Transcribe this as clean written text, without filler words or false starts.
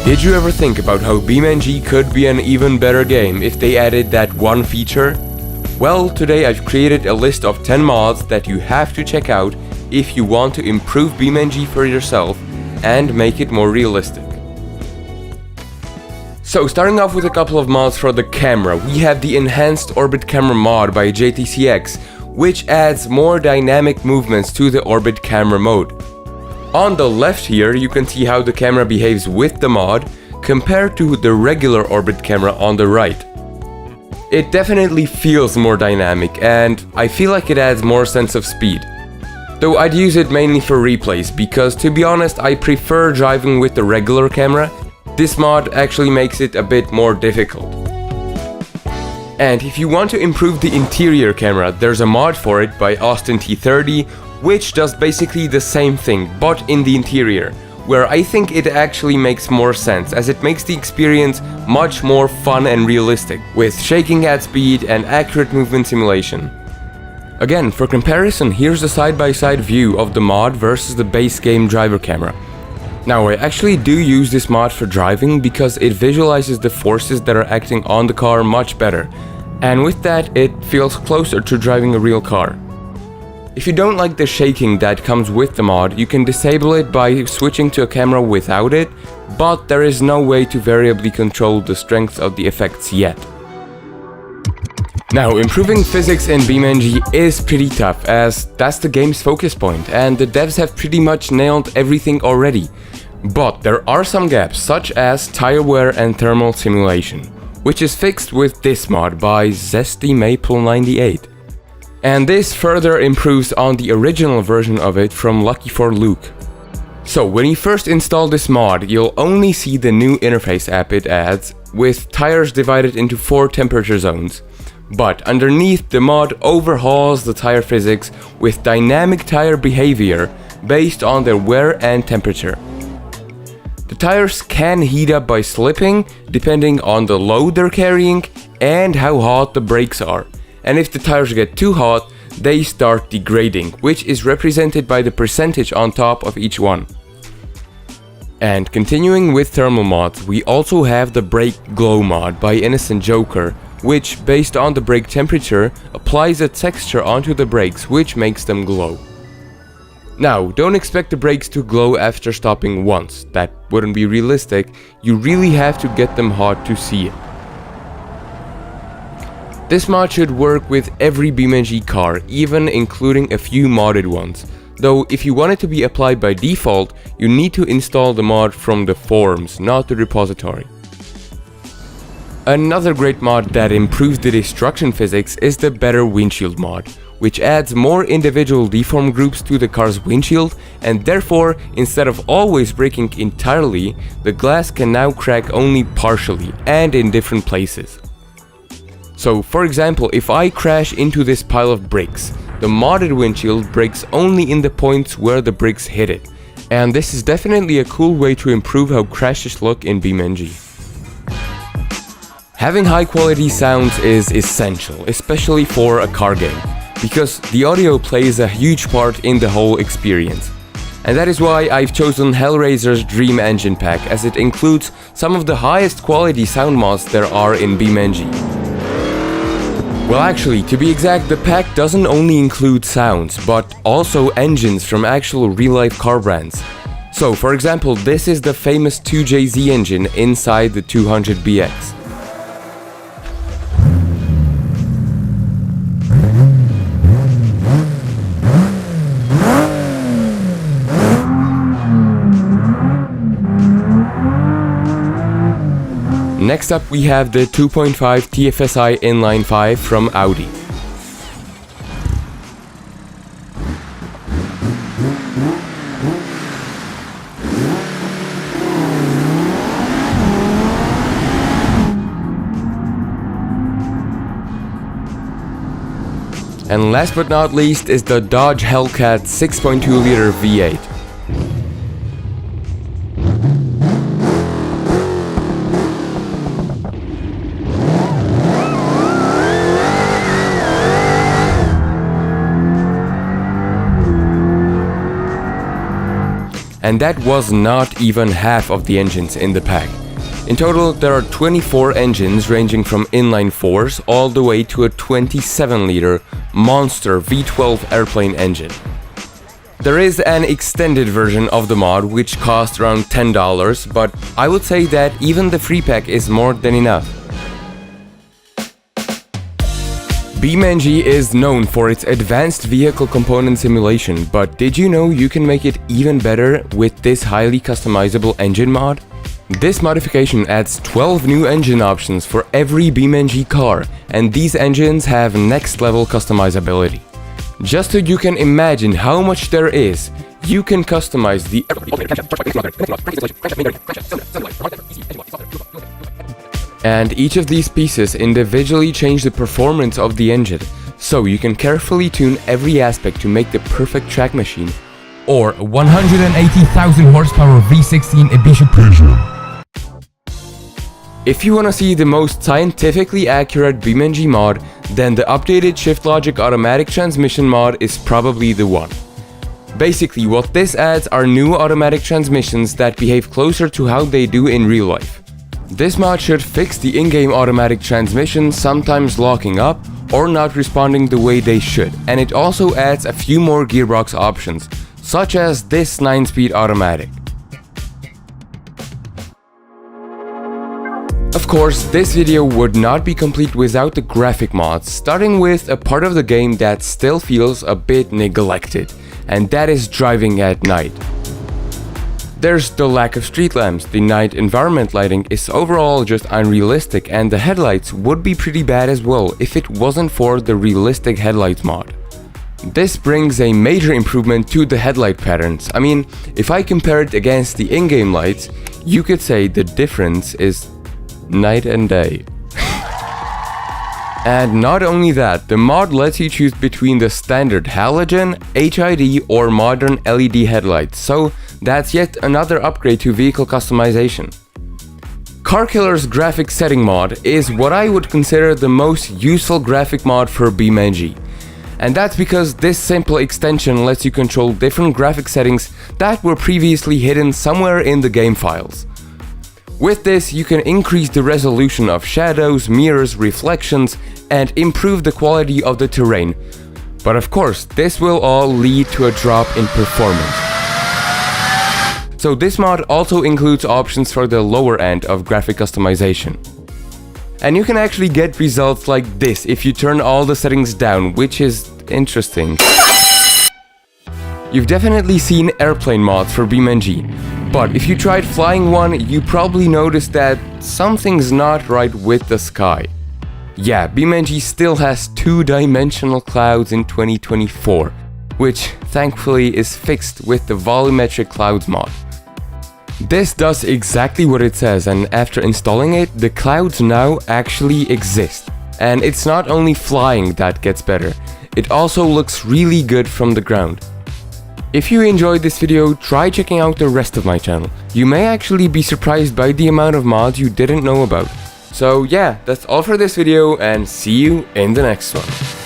Did you ever think about how Beamng could be an even better game if they added that one feature? Well, today I've created a list of 10 mods that you have to check out if you want to improve Beamng for yourself and make it more realistic. So starting off with a couple of mods for the camera, we have the Enhanced Orbit Camera mod by JTCX, which adds more dynamic movements to the orbit camera mode. On the left here, you can see how the camera behaves with the mod compared to the regular orbit camera on the right. It definitely feels more dynamic and I feel like it adds more sense of speed. Though I'd use it mainly for replays because, to be honest, I prefer driving with the regular camera. This mod actually makes it a bit more difficult. And if you want to improve the interior camera, there's a mod for it by AustinT30, which does basically the same thing, but in the interior, where I think it actually makes more sense, as it makes the experience much more fun and realistic, with shaking at speed and accurate movement simulation. Again, for comparison, here's a side-by-side view of the mod versus the base game driver camera. Now, I actually do use this mod for driving because it visualizes the forces that are acting on the car much better, and with that, it feels closer to driving a real car. If you don't like the shaking that comes with the mod, you can disable it by switching to a camera without it, but there is no way to variably control the strength of the effects yet. Now, improving physics in Beamng is pretty tough, as that's the game's focus point, and the devs have pretty much nailed everything already. But there are some gaps, such as tire wear and thermal simulation, which is fixed with this mod by ZestyMaple98. And this further improves on the original version of it from Lucky for Luke. So when you first install this mod, you'll only see the new interface app it adds, with tires divided into 4 temperature zones. But underneath, the mod overhauls the tire physics with dynamic tire behavior based on their wear and temperature. The tires can heat up by slipping depending on the load they're carrying and how hot the brakes are. And if the tires get too hot, they start degrading, which is represented by the percentage on top of each one. And continuing with thermal mods, we also have the Brake Glow mod by Innocent Joker, which, based on the brake temperature, applies a texture onto the brakes which makes them glow. Now, don't expect the brakes to glow after stopping once, that wouldn't be realistic. You really have to get them hot to see it. This mod should work with every Beamng car, even including a few modded ones. Though if you want it to be applied by default, you need to install the mod from the forums, not the repository. Another great mod that improves the destruction physics is the Better Windshield mod, which adds more individual deform groups to the car's windshield, and therefore, instead of always breaking entirely, the glass can now crack only partially and in different places. So, for example, if I crash into this pile of bricks, the modded windshield breaks only in the points where the bricks hit it. And this is definitely a cool way to improve how crashes look in Beamng. Having high quality sounds is essential, especially for a car game, because the audio plays a huge part in the whole experience. And that is why I've chosen Hellraiser's Dream Engine pack, as it includes some of the highest quality sound mods there are in Beamng. Well, actually, to be exact, the pack doesn't only include sounds, but also engines from actual real-life car brands. So, for example, this is the famous 2JZ engine inside the 200BX. Next up we have the 2.5 TFSI Inline 5 from Audi. And last but not least is the Dodge Hellcat 6.2 liter V8. and that was not even half of the engines in the pack. In total, there are 24 engines ranging from inline 4s all the way to a 27-liter monster V12 airplane engine. There is an extended version of the mod which costs around $10, but I would say that even the free pack is more than enough. Beamng is known for its advanced vehicle component simulation, but did you know you can make it even better with this highly customizable engine mod? This modification adds 12 new engine options for every Beamng car, and these engines have next level customizability. Just so you can imagine how much there is, you can customize the and each of these pieces individually change the performance of the engine, so you can carefully tune every aspect to make the perfect track machine or 180,000 horsepower V16 Ibiza Peugeot. If you want to see the most scientifically accurate Beamng mod, then the updated Shift Logic automatic transmission mod is probably the one. Basically, what this adds are new automatic transmissions that behave closer to how they do in real life. This mod should fix the in-game automatic transmission sometimes locking up or not responding the way they should, and it also adds a few more gearbox options, such as this 9-speed automatic. Of course, this video would not be complete without the graphic mods, starting with a part of the game that still feels a bit neglected, and that is driving at night. There's the lack of street lamps, the night environment lighting is overall just unrealistic, and the headlights would be pretty bad as well if it wasn't for the realistic headlights mod. This brings a major improvement to the headlight patterns. I mean, if I compare it against the in-game lights, you could say the difference is night and day. And not only that, the mod lets you choose between the standard halogen, HID or modern LED headlights, so that's yet another upgrade to vehicle customization. Car Killer's graphic setting mod is what I would consider the most useful graphic mod for Beamng. And that's because this simple extension lets you control different graphic settings that were previously hidden somewhere in the game files. With this, you can increase the resolution of shadows, mirrors, reflections, and improve the quality of the terrain. But of course, this will all lead to a drop in performance. So this mod also includes options for the lower end of graphic customization. And you can actually get results like this if you turn all the settings down, which is interesting. You've definitely seen airplane mods for Beamng, but if you tried flying one, you probably noticed that something's not right with the sky. Yeah, Beamng still has two-dimensional clouds in 2024, which thankfully is fixed with the volumetric clouds mod. This does exactly what it says, and after installing it, the clouds now actually exist. And it's not only flying that gets better, it also looks really good from the ground. If you enjoyed this video, try checking out the rest of my channel. You may actually be surprised by the amount of mods you didn't know about. So yeah, that's all for this video, and see you in the next one.